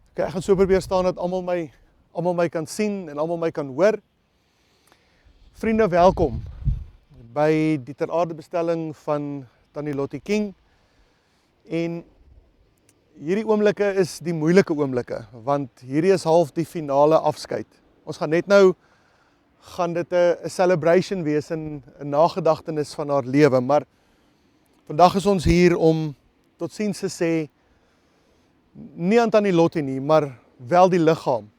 Okay, ek gaan so probeer staan dat almal my kan sien en almal my kan hoor. Vriende, welkom by die ter aarde bestelling van Tannie Lottie King. En hierdie oomblikke is die moeilike oomblikke, want hierdie is half die finale afskeid. Ons gaan net nou, gaan dit 'n celebration wees, 'n nagedagtenis van haar lewe, maar vandag is ons hier om totsiens te sê, nie aan Tannie Lottie nie, maar wel die liggaam,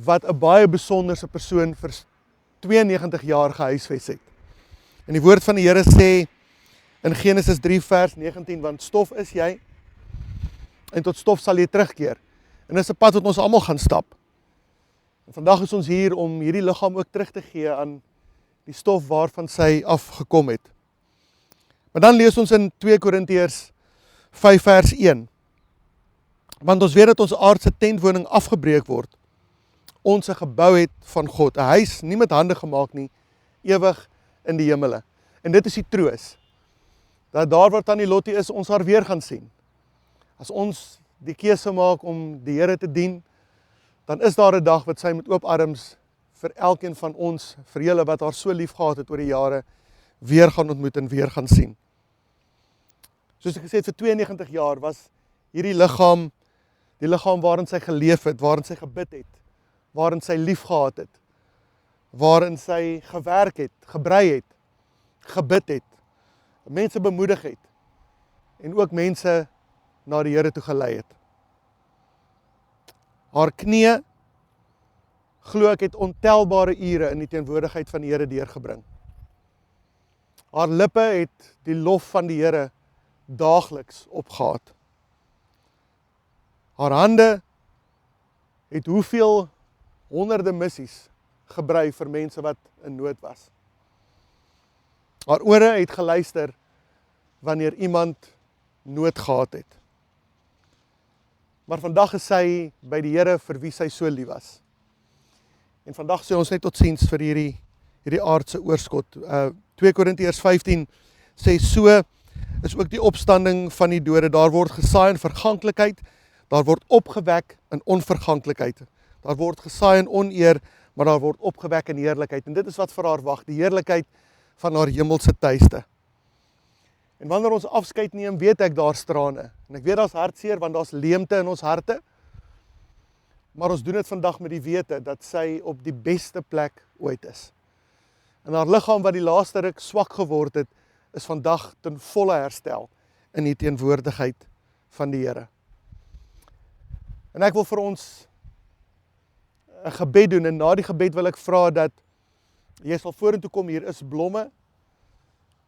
wat 'n baie besonderse persoon vir 92 jaar gehuisves het. En die woord van die Here sê in Genesis 3 vers 19, want stof is jy, en tot stof sal jy terugkeer. En dis 'n pad wat ons almal gaan stap. En vandag is ons hier om hierdie liggaam ook terug te gee aan die stof waarvan sy afgekom het. Maar dan lees ons in 2 Korintiërs 5 vers 1. Want ons weet dat ons aardse tentwoning afgebreek word. Ons 'n gebou het van God, 'n huis nie met hande gemaak nie, ewig in die hemele. En dit is die troos, dat daar waar Tannie Lottie is, ons haar weer gaan sien. As ons die keuse maak om die Here te dien, dan is daar 'n dag wat sy met oop arms vir elkeen van ons, vir julle wat haar so lief gehad het oor die jare, weer gaan ontmoet en weer gaan sien. Soos ek gesê het, vir 92 jaar was hierdie liggaam, die liggaam waarin sy geleef het, waarin sy gebid het, waarin sy lief gehad het, waarin sy gewerk het, gebrei het, gebid het, mense bemoedig het, en ook mense na die Here toe gelei het. Haar knie, glo ek, het ontelbare ure in die teenwoordigheid van die Here deurgebring. Haar lippe het die lof van die Here daagliks opgehad. Haar hande het hoeveel honderde missies gebrei vir mense wat in nood was. Haar ore het geluister wanneer iemand nood gehad het. Maar vandag is sy by die Here vir wie sy so lief was. En vandag sê ons net totsiens vir hierdie aardse oorskot. 2 Korintiërs 15 sê, so is ook die opstanding van die dode. Daar word gesaai in verganklikheid, daar word opgewek in onverganklikheid. Daar word gesaai in oneer, maar daar word opgewek in heerlikheid. En dit is wat vir haar wag, die heerlikheid van haar hemelse tuiste. En wanneer ons afskeid neem, weet ek daar's trane. En ek weet daar's hartseer, want daar's leemte in ons harte. Maar ons doen dit vandag met die wete dat sy op die beste plek ooit is. En haar liggaam wat die laaste ruk swak geword het, is vandag ten volle herstel in die teenwoordigheid van die Here. En ek wil vir ons 'n gebed doen, en na die gebed wil ek vra dat jy sal vorentoe kom, hier is blomme,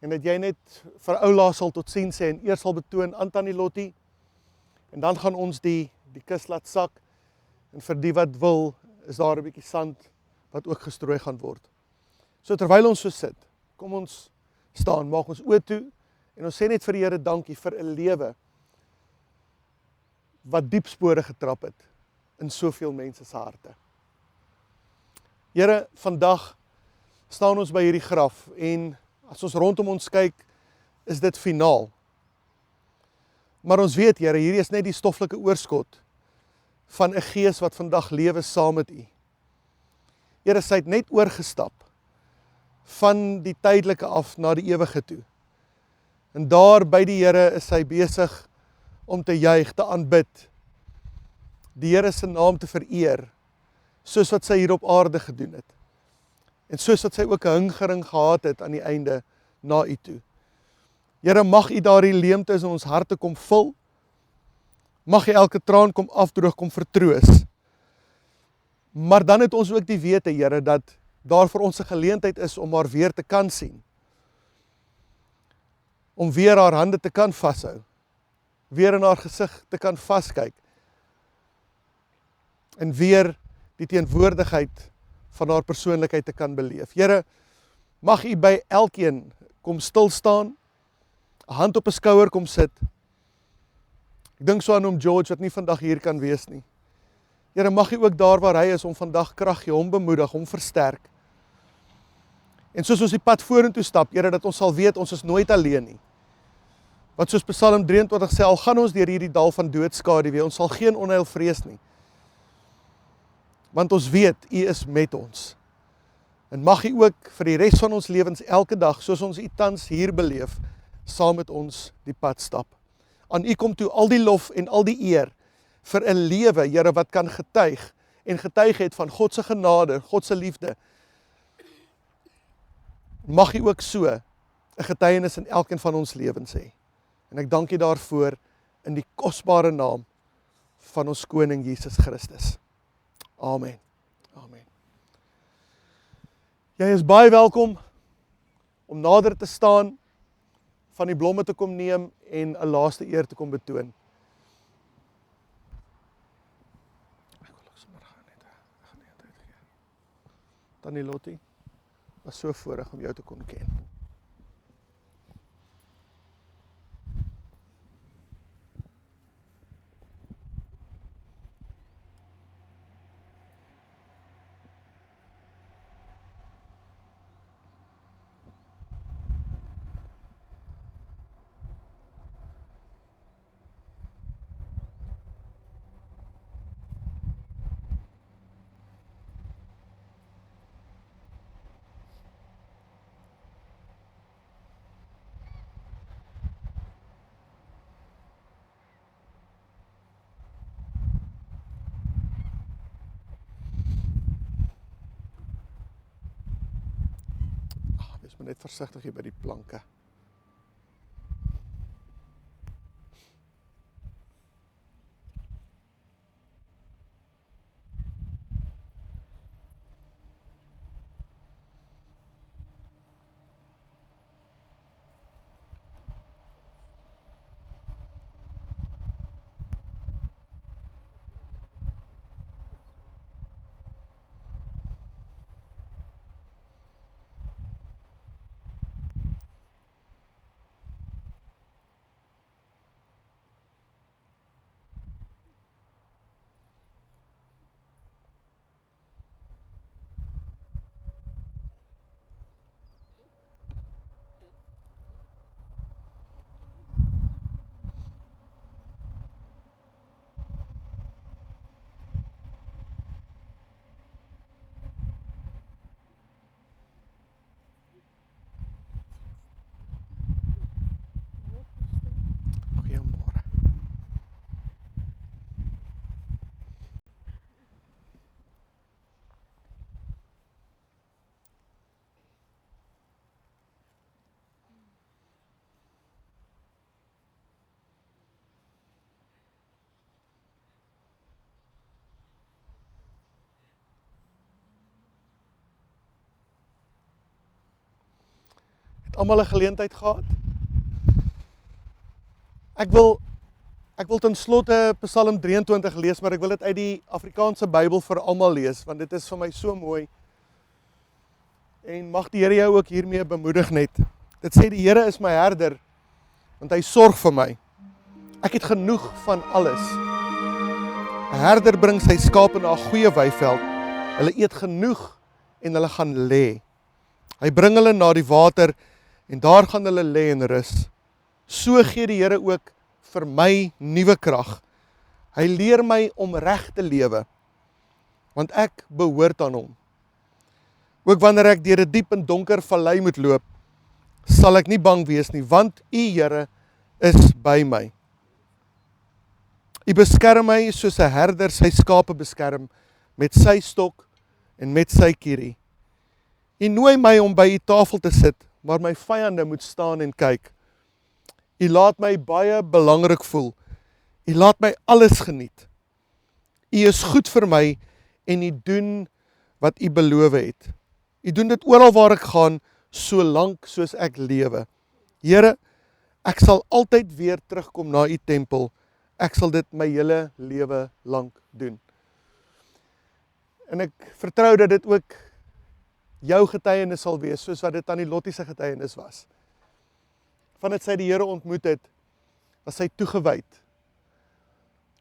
en dat jy net vir Oula sal totsiens sê, en eers sal betoon aan Tannie Lottie, en dan gaan ons die kus laat sak, en vir die wat wil, is daar 'n bietjie sand, wat ook gestrooi gaan word. So terwyl ons so sit, kom ons staan, maak ons oë toe, en ons sê net vir die Here dankie vir 'n lewe, wat diep spore getrap het, in soveel mense se harte. Here, vandag staan ons by hierdie graf, en as ons rondom ons kyk, is dit finaal. Maar ons weet, Here, hierdie is net die stoffelike oorskot van 'n gees wat vandag lewe saam met U. Here, sy het net oorgestap van die tydelike af na die ewige toe. En daar by die Here is sy besig om te juig, te aanbid, die Here se naam te vereer, soos wat sy hier op aarde gedoen het. En soos wat sy ook 'n hingering gehad het aan die einde na U toe. Here, mag U daardie leemtes in ons harte kom vul, mag U elke traan kom afdroog, kom vertroos. Maar dan het ons ook die wete, Here, dat daar vir ons 'n geleentheid is om haar weer te kan sien. Om weer haar hande te kan vashou, weer in haar gesig te kan vaskyk, en weer die teenwoordigheid van haar persoonlikheid te kan beleef. Here, mag U by elkeen kom stil staan, 'n hand op 'n skouer kom sit. Ek dink so aan oom George wat nie vandag hier kan wees nie. Here, mag U ook daar waar hy is om vandag krag gee, hom bemoedig, hom versterk. En soos ons die pad vorentoe stap, Here, dat ons sal weet ons is nooit alleen nie. Wat soos Psalm 23 sê, al gaan ons deur hierdie dal van doodskaduwee, ons sal geen onheil vrees nie. Want ons weet, U is met ons. En mag U ook vir die res van ons lewens elke dag, soos ons U tans hier beleef, saam met ons die pad stap. Aan U kom toe al die lof en al die eer vir 'n lewe, Here, wat kan getuig en getuig het van God se genade, God se liefde. Mag U ook so 'n getuienis in elkeen van ons lewens hê. En ek dank U daarvoor in die kosbare naam van ons koning Jesus Christus. Amen. Amen. Jy is baie welkom om nader te staan, van die blomme te kom neem en 'n laaste eer te kom betoon. Tannie Lottie, was so voorreg om jou te kon ken. Wees maar net versigtig hier by die planke. Goeiemôre. Het almal 'n geleentheid gehad? Ek wil ten slotte Psalm 23 lees, maar ek wil dit uit die Afrikaanse Bybel vir almal lees, want dit is vir my so mooi. En mag die Here jou ook hiermee bemoedig net. Dit sê die Here is my herder, want hy sorg vir my. Ek het genoeg van alles. 'n Herder bring sy skape na 'n goeie weiveld. Hulle eet genoeg en hulle gaan lê. Hy bring hulle na die water en daar gaan hulle lê en rus. So gee die Here ook vir my nuwe krag. Hy leer my om reg te lewe, want ek behoort aan hom. Ook wanneer ek deur 'n diep en donker vallei moet loop, sal ek nie bang wees nie, want U, Here, is by my. U beskerm my soos 'n herder sy skape beskerm, met sy stok en met sy kierie. U nooi my om by U tafel te sit, maar my vyande moet staan en kyk. U laat my baie belangrik voel. U laat my alles geniet. U is goed vir my en U doen wat U beloof het. U doen dit oral waar ek gaan, so lank soos ek lewe. Here, ek sal altyd weer terugkom na U tempel. Ek sal dit my hele lewe lank doen. En ek vertrou dat dit ook jou getuienis sal wees, soos wat dit Tannie Lottie se getuienis was. Vandat sy die Here ontmoet het, was sy toegewyd.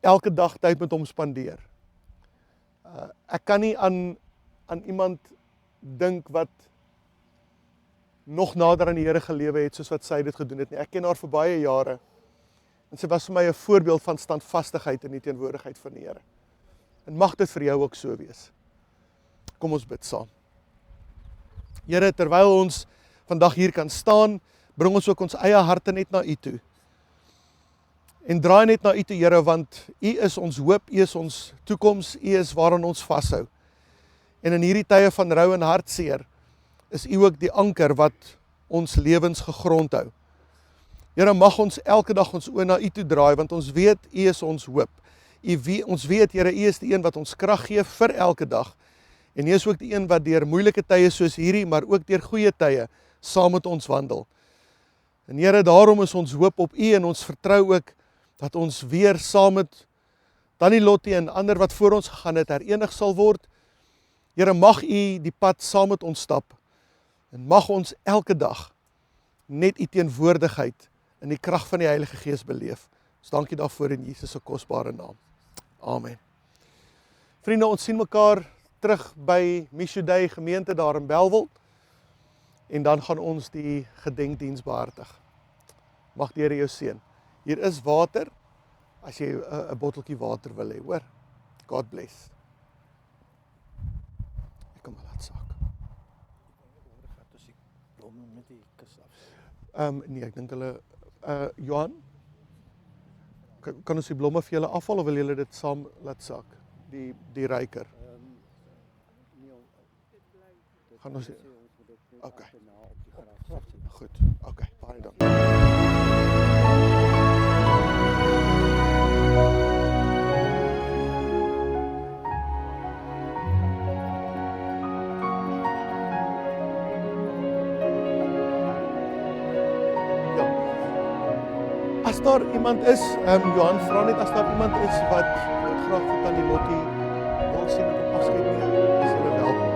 Elke dag tyd met hom spandeer. Ek kan nie aan iemand dink wat nog nader aan die Here gelewe het, soos wat sy dit gedoen het nie. Ek ken haar vir baie jare, en sy was vir my 'n voorbeeld van standvastigheid in die teenwoordigheid van die Here. En mag dit vir jou ook so wees. Kom ons bid saam. Here, terwyl ons vandag hier kan staan, bring ons ook ons eie harte net na U toe. En draai net na U toe, Here, want U is ons hoop, U is ons toekoms, U is waaraan ons vashou. En in hierdie tye van rou en hartseer, is U ook die anker wat ons lewens gegrond hou. Here, mag ons elke dag ons oë na U toe draai, want ons weet U is ons hoop. Ons weet, Here, U is die een wat ons krag gee vir elke dag. En U is ook die een wat deur moeilike tye soos hierdie, maar ook deur goeie tye, saam met ons wandel. En Here, daarom is ons hoop op U en ons vertrou ook dat ons weer saam met Tannie Lottie en ander wat voor ons gegaan het, herenig sal word. Here, mag U die pad saam met ons stap en mag ons elke dag net U teenwoordigheid in die krag van die Heilige Gees beleef. Ons dankie daarvoor in Jesus se kosbare naam. Amen. Vriende, ons sien mekaar terug by Mission Day gemeente daar in Bellville en dan gaan ons die gedenkdiens behartig. Mag die Here jou seën. Hier is water as jy 'n botteltjie water wil hê, hoor. God bless. Ek kom maar laat saak. Nee, ek dink hulle Johan, kan ons die blomme vir julle afval of wil julle dit saam laat sak? Die ryker. Gaan ons okay. Goed. Okay, baie dankie. As daar iemand is, Johan, vra net as daar iemand is wat graag vir Tannie Lottie wil sien met 'n afskeid neem, is hulle welkom.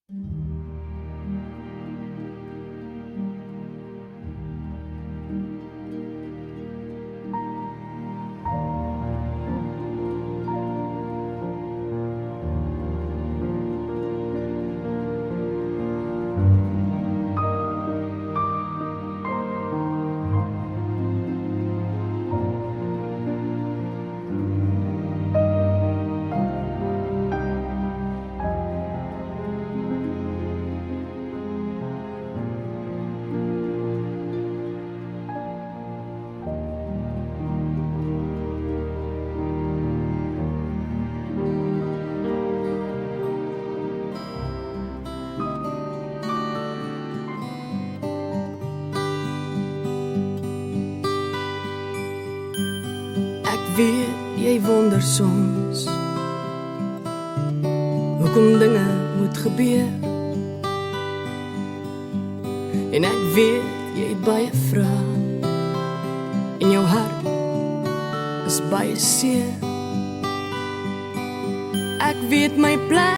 Ek weet jy wonder soms hoekom dinge moet gebeur. En ek weet jy het baie vrae en jou hart is baie seer. Ek weet my plek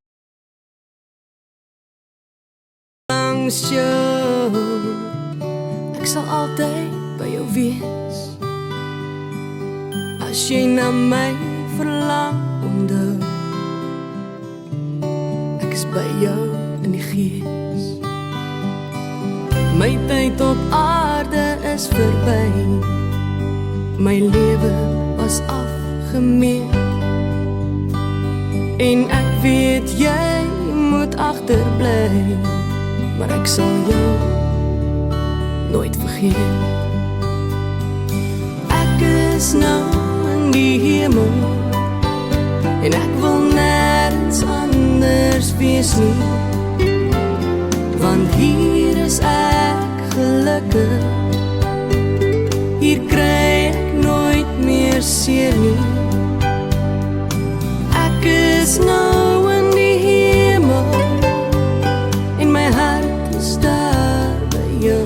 langs jou. Ek sal altyd by jou wees. As jy na my verlang, onthou ek is by jou in die gees. My tyd op aarde is verby. My lewe was afgemeet. En ek weet jy moet agterbly, maar ek sal jou nooit vergeet. Ek is nou in die hemel en ek wil nergens anders wees nie, want hier is ek gelukkig. Hier kry ek nooit meer seer nie. Ek is nou in die hemel en my hart is daar by jou.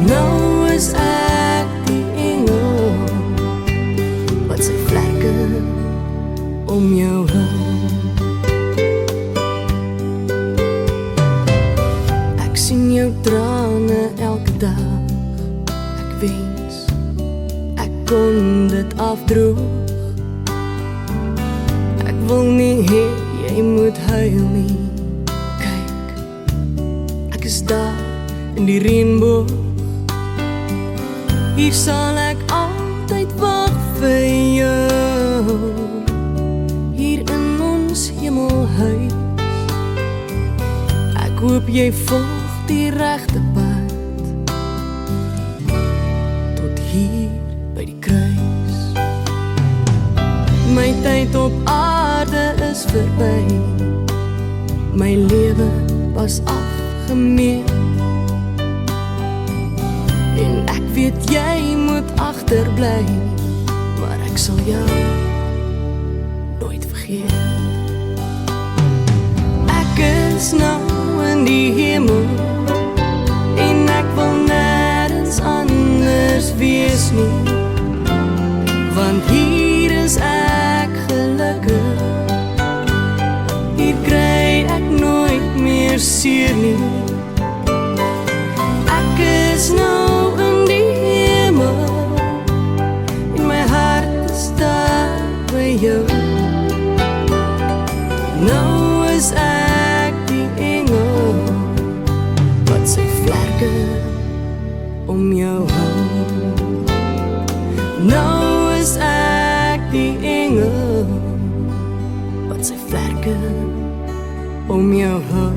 Nou is ek die engel wat sy vlekke om jou hou. Ek sien jou trane elke dag. Ek wens ek kon dit afdroog. Ek wil nie hê jy moet huil nie. Kyk, ek is daar in die reënboog. Hier sal ek altyd wag vir jou. Hier in ons hemelhuis. Ek hoop jy volg die regte pad tot hier by die kruis. My tyd op aarde is verby. My lewe was afgemeet. En ek weet jy moet agterbly, maar ek sal jou nooit vergeet. Ek is nou in die hemel en ek wil nergens anders wees nie, want hier is ek gelukkig. Hier kry ek nooit meer seer nie. Ek is nou in die hemel en my hart is daar by jou. Nou is ek die engel wat sy vlerke om jou hou. Nou is ek die engel wat sy vlerke om jou hou.